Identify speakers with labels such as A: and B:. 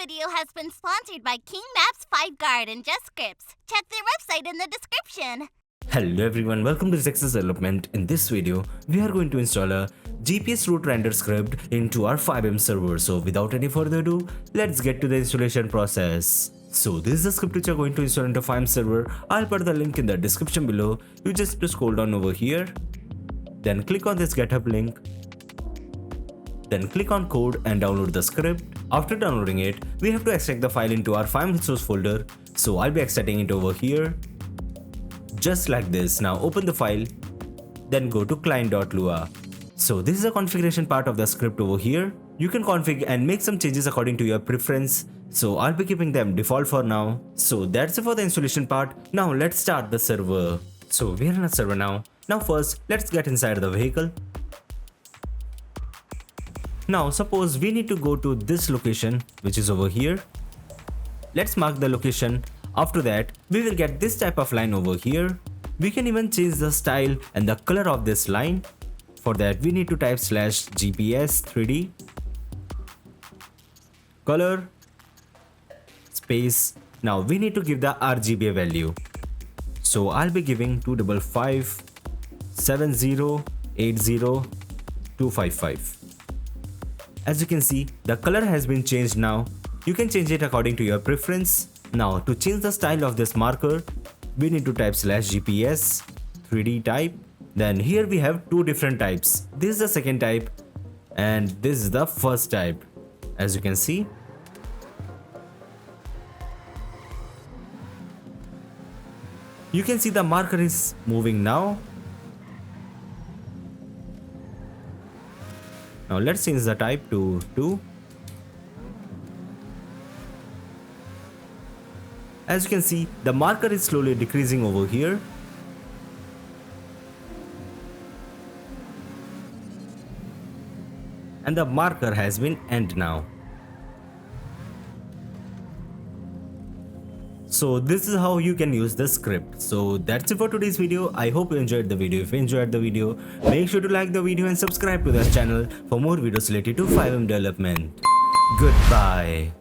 A: video has been sponsored by King Maps, FiveGuard, and JustScripts. Check their website in the description.
B: Hello everyone, welcome to Zexus development. In this video, we are going to install a GPS route render script into our FiveM server. So without any further ado, let's get to the installation process. So this is the script which you are going to install into FiveM server. I'll put the link in the description below. You just have to scroll down over here. Then click on this GitHub link. Then click on code and download the script. After downloading it, we have to extract the file into our FiveM source folder. So I'll be extracting it over here. Just like this. Now open the file. Then go to client.lua. So this is the configuration part of the script over here. You can configure and make some changes according to your preference. So I'll be keeping them default for now. So that's it for the installation part. Now let's start the server. So we're in a server now. Now first, let's get inside the vehicle. Now suppose we need to go to this location, which is over here. Let's mark the location. After that, we will get this type of line over here. We can even change the style and the color of this line. For that, we need to type /GPS 3D color space. Now we need to give the RGB value. So I'll be giving 255 70 80 255. As you can see, the color has been changed now. You can change it according to your preference. Now to change the style of this marker, we need to type /GPS 3D type. Then here we have two different types. This is the second type and this is the first type. As you can see. You can see the marker is moving now. Now let's change the type to 2. As you can see, the marker is slowly decreasing over here. And the marker has been end now. So this is how you can use the script. So that's it for today's video. I hope you enjoyed the video. If you enjoyed the video, make sure to like the video and subscribe to the channel for more videos related to FiveM development. Goodbye.